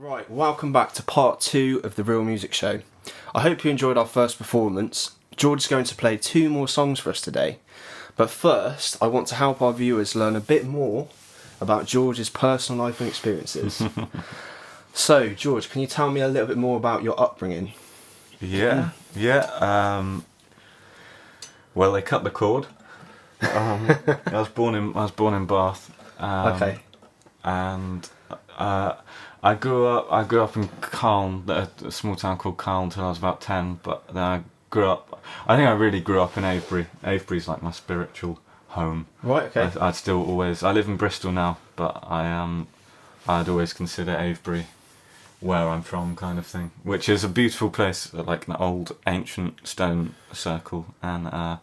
Right, welcome back to part 2 of the Real Music Show. I hope you enjoyed our first performance. George is going to play 2 more songs for us today. But first, I want to help our viewers learn a bit more about George's personal life and experiences. So, George, can you tell me a little bit more about your upbringing? Yeah. Well, they cut the cord. I was born in Bath. Okay. And I grew up in Calne, a small town called Calne, until I was about 10. But then I really grew up in Avebury. Avebury's like my spiritual home. Right. Okay. I live in Bristol now, but I'd always consider Avebury where I'm from, kind of thing, which is a beautiful place, like an old ancient stone circle, and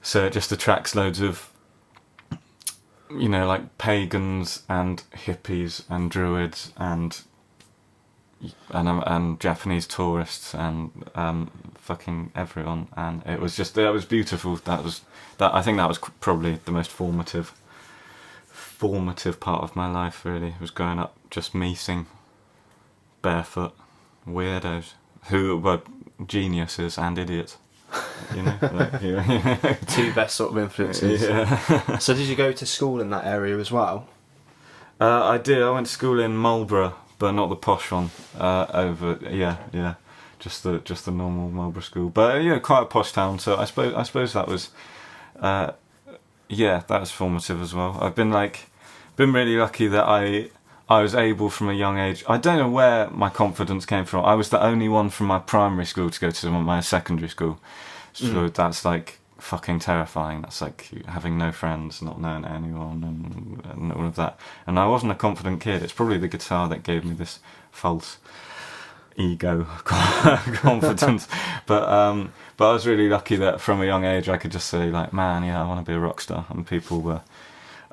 so it just attracts loads of, you know, like pagans and hippies and druids and Japanese tourists and fucking everyone, and it was beautiful. I think that was probably the most formative part of my life, really, was growing up just meeting barefoot weirdos who were geniuses and idiots, you know, like, 2 best sort of influences. Yeah. So did you go to school in that area as well? I did. I went to school in Marlborough, but not the posh one. Just the normal Marlborough school. But yeah, quite a posh town. So I suppose that was, that was formative as well. I've been really lucky that I was able from a young age. I don't know where my confidence came from. I was the only one from my primary school to go to my secondary school. So that's like fucking terrifying. That's like having no friends, not knowing anyone, and all of that. And I wasn't a confident kid. It's probably the guitar that gave me this false ego confidence. But I was really lucky that from a young age I could just say, like, man, yeah, I want to be a rock star, and people were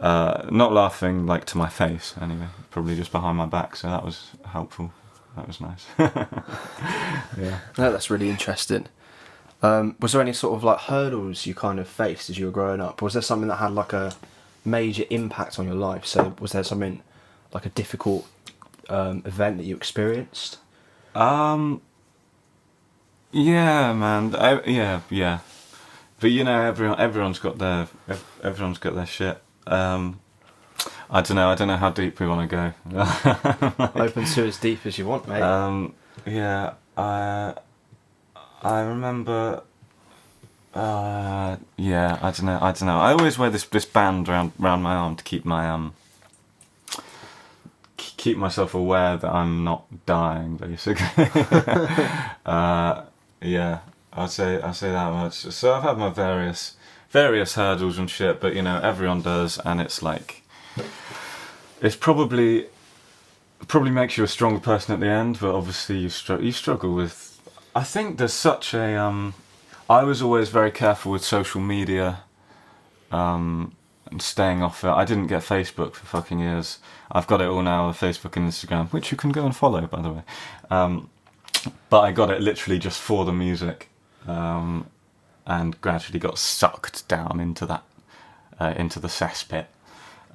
not laughing like to my face anyway, probably just behind my back, so that was helpful. That was nice. Yeah. No, that's really interesting. Was there any sort of like hurdles you kind of faced as you were growing up? Or was there something that had like a major impact on your life? So was there something like a difficult event that you experienced? Yeah, man. Yeah. But you know, everyone's got their shit. I don't know how deep we want to go. Open to as deep as you want, mate. Yeah, I remember. I don't know. I always wear this band round my arm to keep my keep myself aware that I'm not dying, basically. Yeah, I'd say that much. So I've had my various hurdles and shit, but you know, everyone does, and it's like, it's probably makes you a stronger person at the end, but obviously you struggle with, I think there's such a I was always very careful with social media and staying off it. I didn't get Facebook for fucking years. I've got it all now, Facebook and Instagram, which you can go and follow, by the way, but I got it literally just for the music, and gradually got sucked down into that, into the cesspit.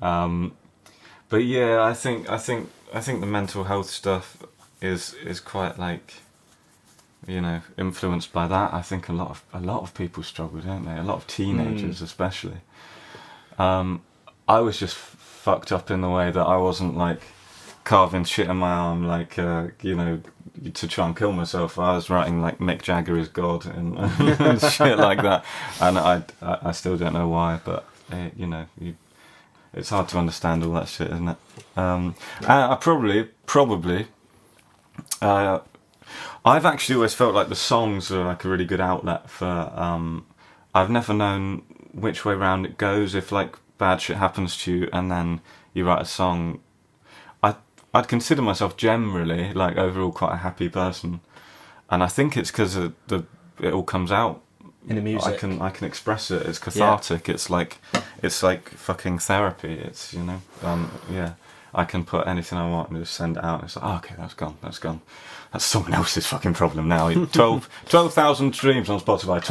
But yeah, I think the mental health stuff is quite, like, you know, influenced by that. I think a lot of people struggle, don't they? A lot of teenagers, especially. I was just fucked up in the way that I wasn't like carving shit in my arm, like you know, to try and kill myself. I was writing like Mick Jagger is God and shit like that, and I still don't know why, but you know, it's hard to understand all that shit, isn't it? I probably I've actually always felt like the songs are like a really good outlet for. I've never known which way round it goes. If like bad shit happens to you and then you write a song, I'd consider myself generally, like, overall quite a happy person, and I think it's because it all comes out in the music. I can express it. It's cathartic. Yeah. It's like fucking therapy. It's, you know, yeah. I can put anything I want and just send it out. And it's like, oh, okay, that's gone. That's someone else's fucking problem now. 12,000 streams on Spotify.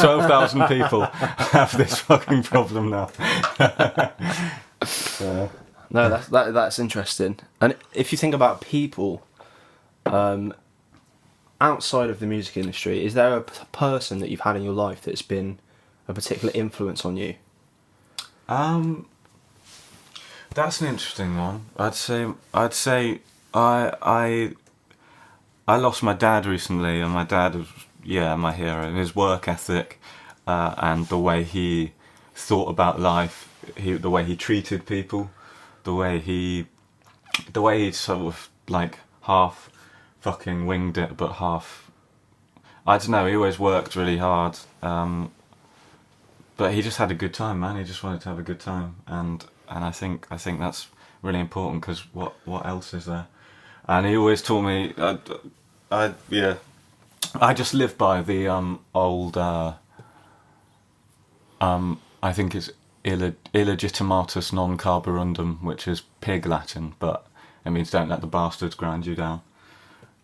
12,000 people have this fucking problem now. So, No, that's interesting. And if you think about people outside of the music industry, is there a person that you've had in your life that's been a particular influence on you? That's an interesting one. I'd say I lost my dad recently, and my dad was my hero. His work ethic and the way he thought about life, the way he treated people, the way he sort of like half fucking winged it, but half, I don't know. He always worked really hard, but he just had a good time, man. He just wanted to have a good time, and I think that's really important, because what else is there? And he always taught me. I just live by the old. I think it's illegitimatus non carborundum, which is pig Latin, but it means don't let the bastards grind you down.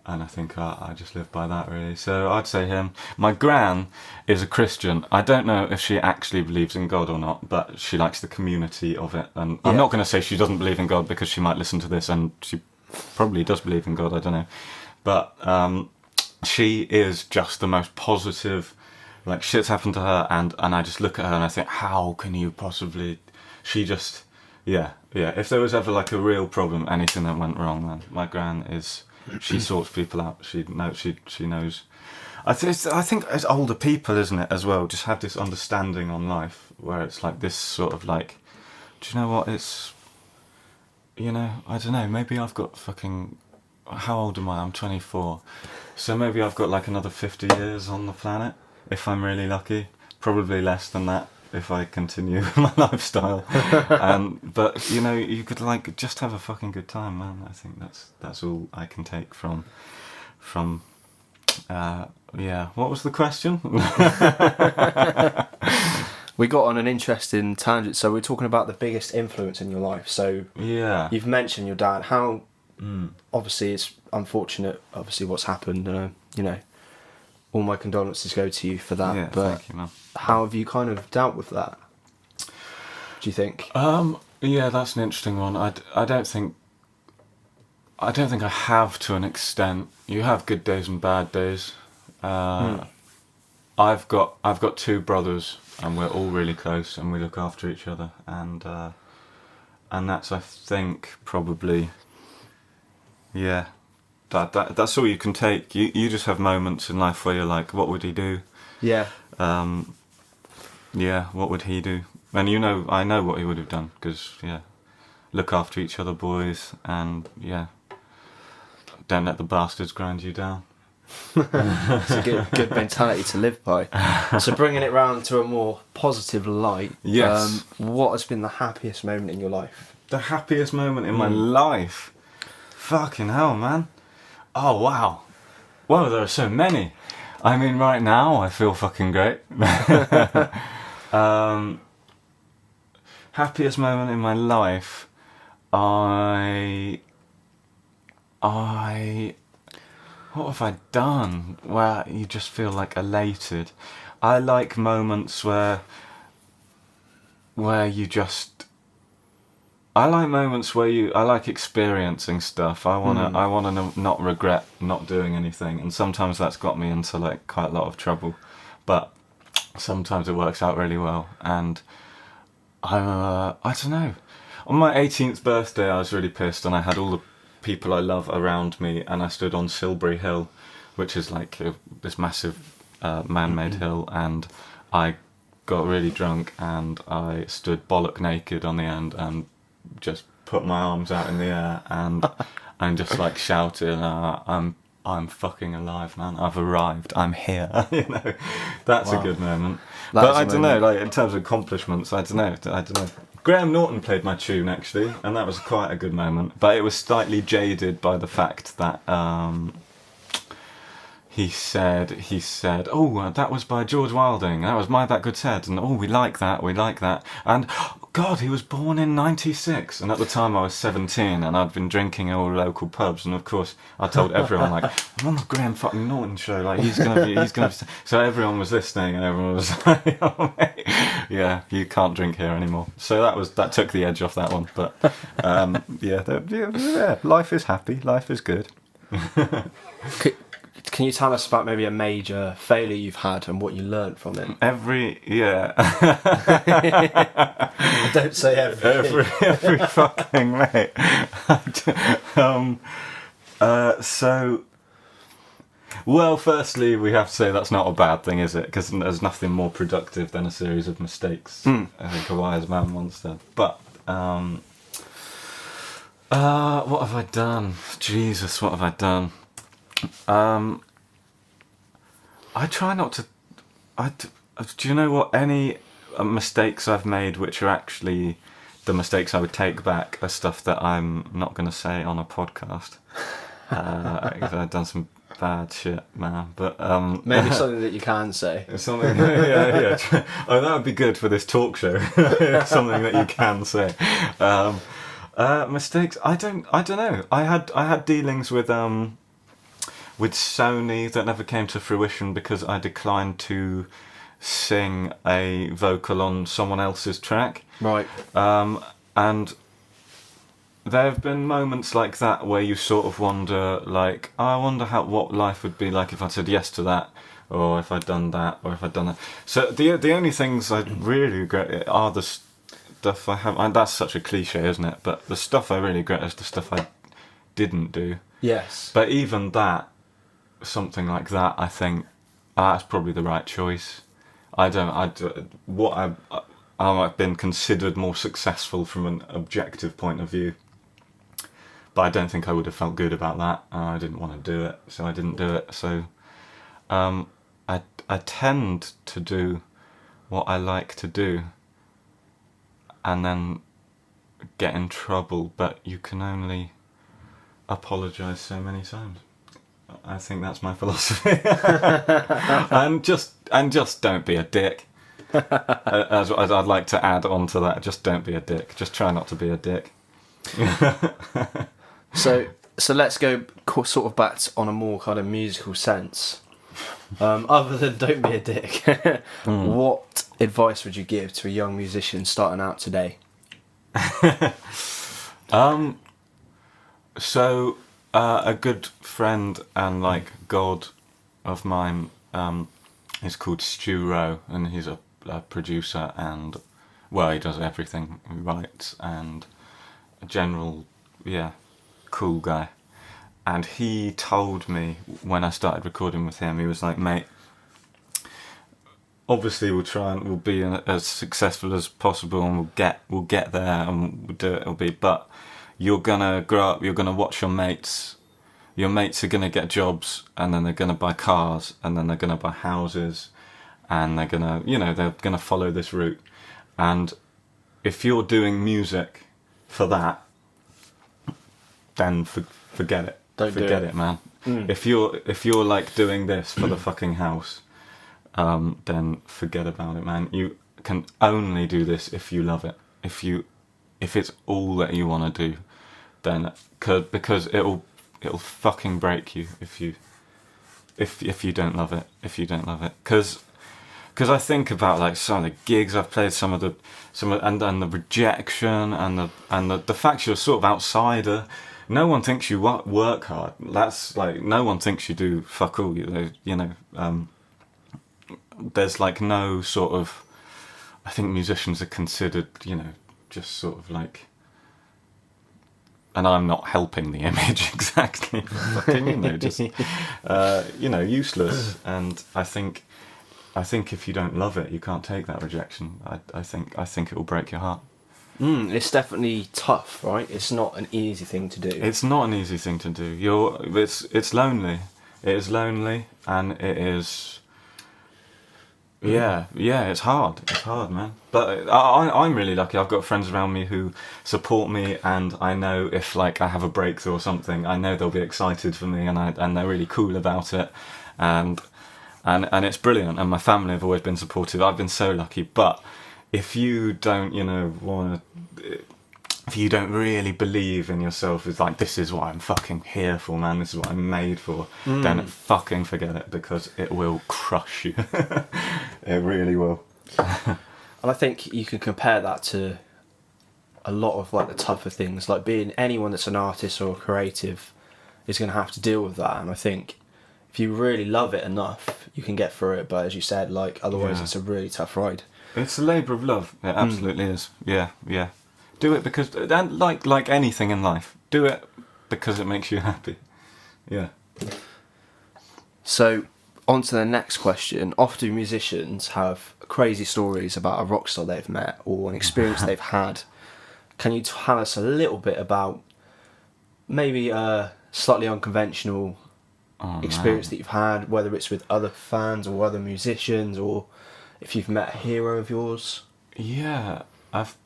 And I think I just live by that, really. So I'd say him. My gran is a Christian. I don't know if she actually believes in God or not, but she likes the community of it. And I'm not going to say she doesn't believe in God, because she might listen to this and she probably does believe in God, I don't know. But she is just the most positive, like shit's happened to her, and I just look at her and I think, how can you possibly... She just... Yeah. If there was ever like a real problem, anything that went wrong, man, my gran is... She sorts people out. She knows. I think as older people, isn't it, as well, just have this understanding on life where it's like this sort of like, do you know what? It's, I don't know. Maybe I've got fucking. How old am I? I'm 24. So maybe I've got like another 50 years on the planet if I'm really lucky. Probably less than that if I continue my lifestyle. But you could like just have a fucking good time, man. I think that's all I can take from what was the question? We got on an interesting tangent. So we're talking about the biggest influence in your life. So you've mentioned your dad. How obviously it's unfortunate, obviously what's happened, all my condolences go to you for that. Yeah, but thank you, man. How have you kind of dealt with that, do you think? That's an interesting one. I don't think I have, to an extent. You have good days and bad days. I've got two brothers, and we're all really close, and we look after each other, and that's, I think, probably that's all you can take. You just have moments in life where you're like, what would he do? What would he do? And I know what he would have done, because look after each other, boys, and don't let the bastards grind you down. It's a good mentality to live by. So bringing it round to a more positive light, what has been the happiest moment in your life? The happiest moment in my life? Fucking hell, man. Oh, wow. Well, there are so many. I mean, right now I feel fucking great. Happiest moment in my life, I what have I done where you just feel like elated? I like moments where you just... I like moments where I like experiencing stuff. I wanna not regret not doing anything, and sometimes that's got me into like quite a lot of trouble, but sometimes it works out really well. And I don't know. On my 18th birthday, I was really pissed, and I had all the people I love around me, and I stood on Silbury Hill, which is like this massive man-made hill, and I got really drunk, and I stood bollock naked on the end and just put my arms out in the air and just like shouted, I'm fucking alive, man. I've arrived. I'm here. That's a good moment. But I don't know, like in terms of accomplishments, I don't know. Graham Norton played my tune actually, and that was quite a good moment. But it was slightly jaded by the fact that he said, oh, that was by George Wilding. That was My That Good Said, and oh, we like that, and God, he was born in '96, and at the time I was 17, and I'd been drinking at all local pubs, and of course I told everyone, like, I'm on the Graham fucking Norton show, like, he's gonna be. So everyone was listening, and everyone was like, oh, mate, yeah, you can't drink here anymore. So that took the edge off that one. But yeah, life is happy, life is good. Can you tell us about maybe a major failure you've had and what you learned from it? Don't say every. Every fucking mate. Well, firstly, we have to say that's not a bad thing, is it? Because there's nothing more productive than a series of mistakes. I think a wise man once said. But what have I done? Jesus, what have I done? I try not to. Do you know what? Any mistakes I've made, which are actually the mistakes I would take back, are stuff that I'm not going to say on a podcast. I've done some bad shit, man. But maybe something that you can say. Something, yeah. Oh, that would be good for this talk show. Something that you can say. Mistakes. I don't know. I had dealings with Sony that never came to fruition because I declined to sing a vocal on someone else's track. Right. And there have been moments like that where you sort of wonder, like, oh, I wonder what life would be like if I said yes to that, or if I'd done that, or if I'd done that. So the only things I really regret are the stuff I have. And that's such a cliche, isn't it? But the stuff I really regret is the stuff I didn't do. Yes. But even that, something like that, I think that's probably the right choice. I've been considered more successful from an objective point of view, but I don't think I would have felt good about that. I didn't want to do it, so I didn't do it. So I tend to do what I like to do and then get in trouble, but you can only apologise so many times. I think that's my philosophy. and just don't be a dick. As I'd like to add on to that, just don't be a dick. Just try not to be a dick. So let's go sort of back on a more kind of musical sense. Other than don't be a dick, what advice would you give to a young musician starting out today? A good friend and like god of mine is called Stu Rowe, and he's a producer and, well, he does everything. He writes and a general, cool guy. And he told me when I started recording with him, he was like, mate, obviously we'll be as successful as possible, and we'll get there, and we'll do it. But you're gonna grow up. You're gonna watch your mates. Your mates are gonna get jobs, and then they're gonna buy cars, and then they're gonna buy houses, and they're gonna follow this route. And if you're doing music for that, then forget it. Forget it, man. If you're like doing this for the fucking house, then forget about it, man. You can only do this if you love it. If it's all that you want to do, then because it'll fucking break you if you don't love it. Because I think about like some of the gigs I've played, and the rejection and the fact you're sort of outsider. No one thinks you work hard. That's like, no one thinks you do fuck all. There's like no sort of. I think musicians are considered, just sort of like. And I'm not helping the image exactly. Fucking, just useless. And I think if you don't love it, you can't take that rejection. I think it will break your heart. It's definitely tough, right? It's not an easy thing to do. It's not an easy thing to do. It's lonely. It is lonely, and it is. Yeah, it's hard. It's hard, man. But I'm really lucky. I've got friends around me who support me, and I know if like I have a breakthrough or something, I know they'll be excited for me, and they're really cool about it, and it's brilliant. And my family have always been supportive. I've been so lucky, but if you don't, if you don't really believe in yourself, it's like, this is what I'm fucking here for, man, this is what I'm made for, then fucking forget it, because it will crush you. It really will. And I think you can compare that to a lot of like the tougher things, like being anyone that's an artist or a creative is going to have to deal with that. And I think if you really love it enough, you can get through it. But as you said, like otherwise, it's a really tough ride. It's a labour of love. It absolutely is. Yeah, yeah. Do it because, and like anything in life, do it because it makes you happy. Yeah. So, on to the next question. Often musicians have crazy stories about a rock star they've met or an experience they've had. Can you tell us a little bit about maybe a slightly unconventional experience that you've had, whether it's with other fans or other musicians, or if you've met a hero of yours? Yeah, I've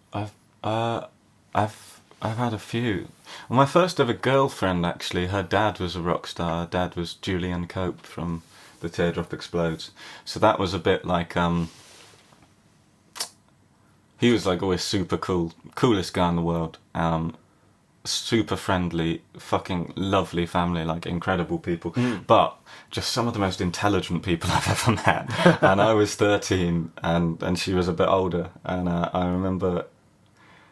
had a few. Well, my first ever girlfriend, actually, her dad was a rock star. Her dad was Julian Cope from The Teardrop Explodes. So that was a bit like, he was like always super cool, coolest guy in the world. Super friendly, fucking lovely family, like incredible people. But just some of the most intelligent people I've ever met. And I was 13 and she was a bit older. And I remember,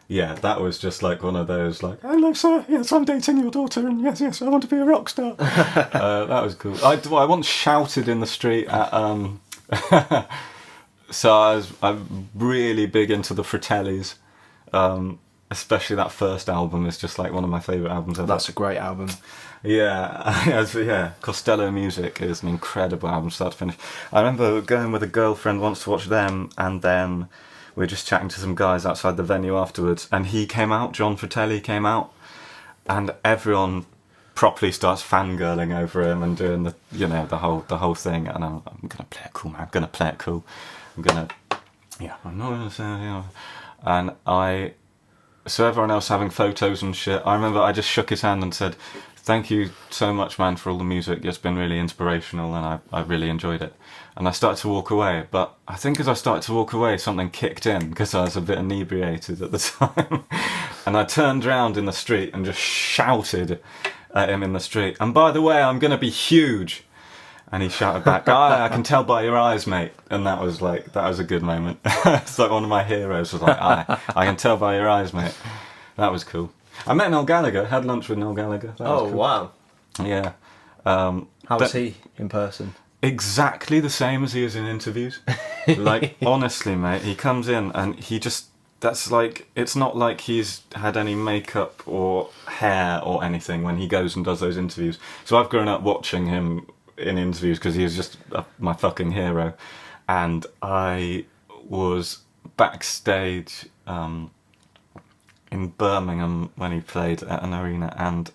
yeah, that was just like one of those, like, hello sir, yes, I'm dating your daughter, and yes, I want to be a rock star. That was cool. I once shouted in the street at, so I'm really big into the Fratellis, especially that first album is just like one of my favourite albums ever. That's a great album. Yeah, Costello Music is an incredible album, start to finish. I remember going with a girlfriend once to watch them, and then we were just chatting to some guys outside the venue afterwards, and he came out, John Fratelli came out, and everyone properly starts fangirling over him and doing the whole thing, and I'm gonna play it cool, man. I'm gonna play it cool. I'm not gonna say, and so everyone else having photos and shit. I remember I just shook his hand and said, "Thank you so much, man, for all the music. It's been really inspirational, and I really enjoyed it." And I started to walk away, but I think as I started to walk away, something kicked in because I was a bit inebriated at the time, and I turned round in the street and just shouted at him in the street, "And by the way, I'm gonna be huge." And he shouted back, I can tell by your eyes, mate. And that was a good moment. It's like one of my heroes was like, I can tell by your eyes, mate. That was cool. I met Noel Gallagher, had lunch with Noel Gallagher. That was cool. Wow. Yeah. How was he in person? Exactly the same as he is in interviews. Like, honestly, mate, he comes in and he just, that's like, it's not like he's had any makeup or hair or anything when he goes and does those interviews. So I've grown up watching him in interviews because he was just my fucking hero, and I was backstage in Birmingham when he played at an arena, and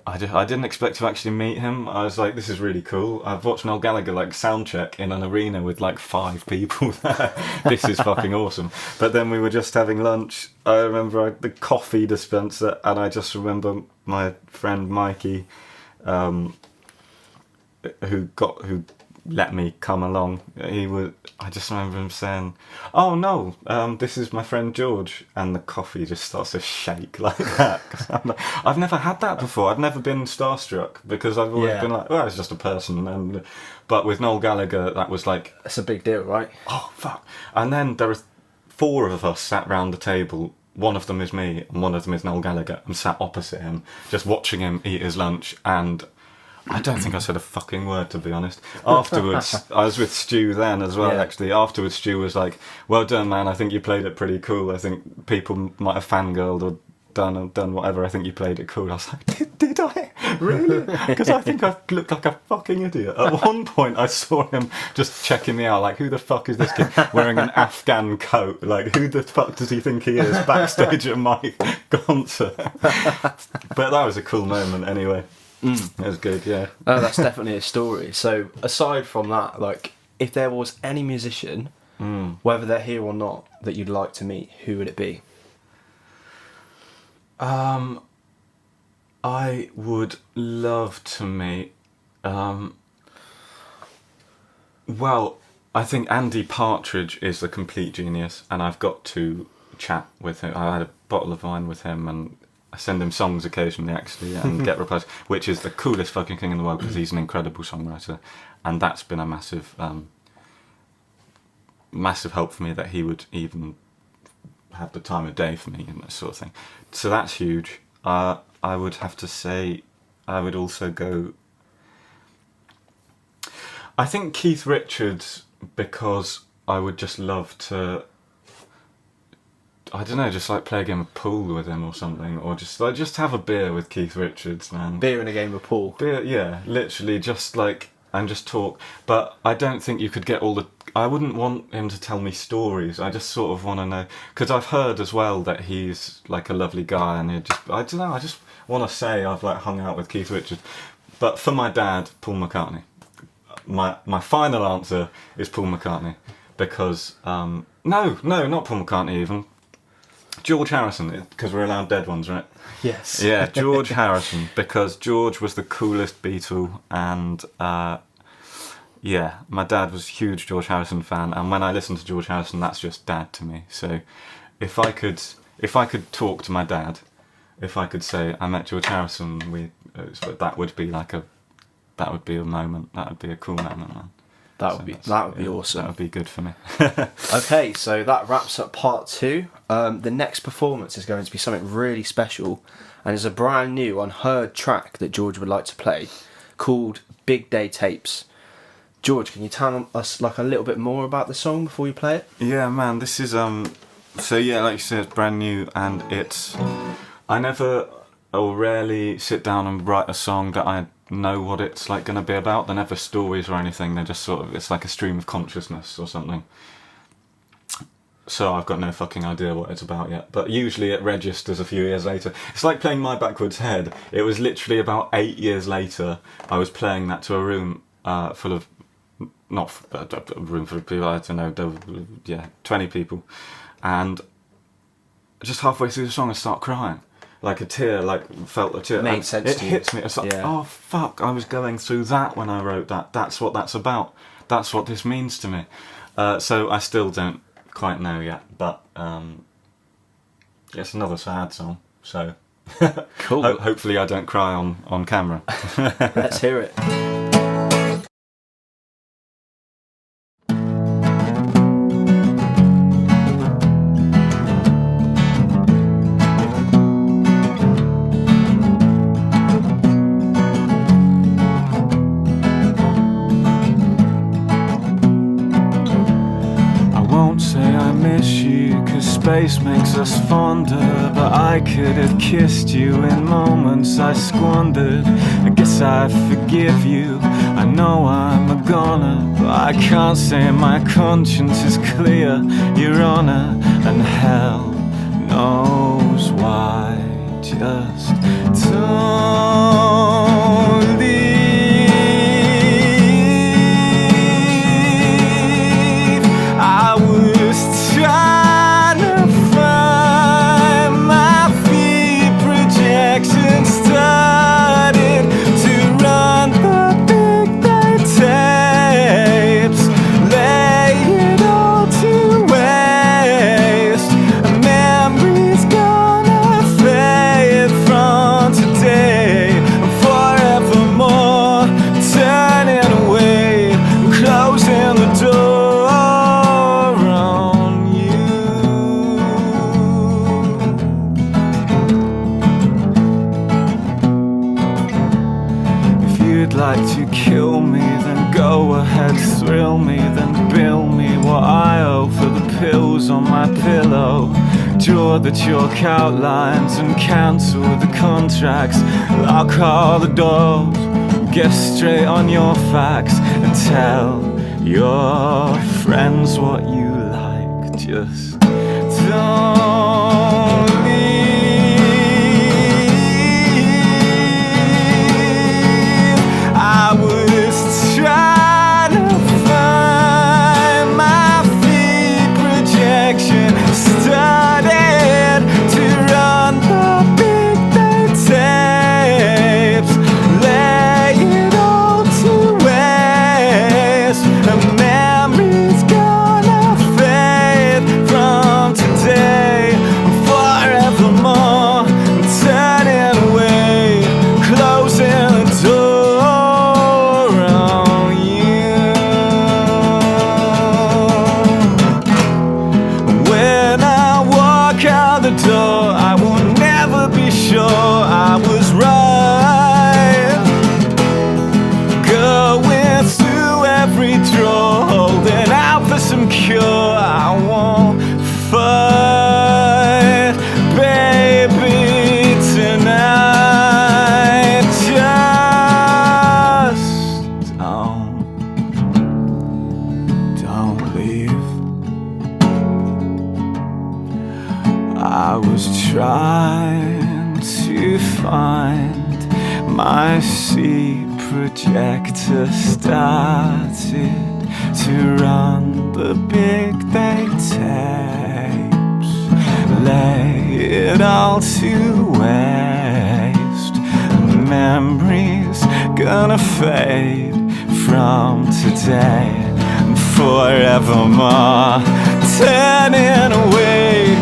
I didn't expect to actually meet him. I was like, this is really cool. I've watched Noel Gallagher like soundcheck in an arena with like 5 people there. This is fucking awesome. But then we were just having lunch. I remember the coffee dispenser, and I just remember my friend Mikey, who let me come along. I just remember him saying, "Oh no, this is my friend George," and the coffee just starts to shake like that. 'Cause I've never had that before. I've never been starstruck because I've always been like, "Oh, it's just a person." But with Noel Gallagher, that was like, it's a big deal, right? Oh fuck! And then there are 4 of us sat round the table. One of them is me, and one of them is Noel Gallagher. I'm sat opposite him, just watching him eat his lunch, and I don't think I said a fucking word, to be honest. Afterwards, I was with Stu then as well, actually. Afterwards, Stu was like, "Well done, man. I think you played it pretty cool. I think people might have fangirled or done whatever. I think you played it cool." I was like, did I? Really? Because I think I looked like a fucking idiot. At one point, I saw him just checking me out, like, who the fuck is this kid wearing an Afghan coat? Like, who the fuck does he think he is backstage at my concert? But that was a cool moment anyway. It was good, yeah. Oh, that's definitely a story. So, aside from that, like, if there was any musician, whether they're here or not, that you'd like to meet, who would it be? I would love to meet. Well, I think Andy Partridge is a complete genius, and I've got to chat with him. I had a bottle of wine with him, and I send him songs occasionally, actually, and get replies, which is the coolest fucking thing in the world, because he's an incredible songwriter, and that's been a massive, massive help for me, that he would even have the time of day for me and that sort of thing. So that's huge. I would have to say, I would also go, I think Keith Richards, because I would just love to, I don't know, just like play a game of pool with him or something, or just have a beer with Keith Richards, man. Beer and a game of pool. Beer, yeah, literally, just like, and just talk. But I don't think you could get all the, I wouldn't want him to tell me stories. I just sort of want to know, because I've heard as well that he's like a lovely guy, and I don't know, I just want to say I've like hung out with Keith Richards. But for my dad, Paul McCartney. My final answer is Paul McCartney, because no, not Paul McCartney even. George Harrison, because we're allowed dead ones, right? Yes. Yeah, George Harrison, because George was the coolest Beatle, and yeah, my dad was a huge George Harrison fan, and when I listen to George Harrison, that's just dad to me. So if I could talk to my dad, if I could say I met George Harrison, that would be like a moment. That would be a cool moment, man. That would be awesome. That would be good for me. Okay, so that wraps up part 2. The next performance is going to be something really special, and is a brand new, unheard track that George would like to play, called Big Day Tapes. George, can you tell us like a little bit more about the song before you play it? Yeah, man, this is so yeah, like you said, it's brand new, and it's, I never or rarely sit down and write a song that I know what it's like going to be about. They're never stories or anything, they're just sort of, it's like a stream of consciousness or something. So I've got no fucking idea what it's about yet, but usually it registers a few years later. It's like playing My Backwards Head. It was literally about 8 years later I was playing that to a room full of, not a room full of people, I don't know, 20 people, and just halfway through the song I start crying. Like a tear, felt a tear. Made sense to you. It hits me. It's like, oh fuck, I was going through that when I wrote that. That's what that's about. That's what this means to me. So I still don't quite know yet, but it's another sad song. So cool. Hopefully I don't cry on camera. Let's hear it. Space makes us fonder, but I could have kissed you in moments I squandered. I guess I forgive you, I know I'm a goner, but I can't say my conscience is clear, Your Honour, and hell knows why. Just don't leave. I was trying started to run the big day tapes, lay it all to waste. A memory's gonna fade from today, forevermore, turning away, closing the door on you. You'd like to kill me, then go ahead, thrill me, then bill me what I owe for the pills on my pillow. Draw the chalk outlines and cancel the contracts. Lock all the doors, get straight on your facts, and tell your friends what you like. Just don't I was trying to find my feet, projection started to run the big day tapes, lay it all to waste. A memory the door. I will never be sure I was right. Going through every drawer, holding out for some cure. I won't fight, baby, tonight. Just don't leave. I was trying to find my seat projector, started to run the big day tapes, lay it all to waste. Memories gonna fade from today and forevermore, turning away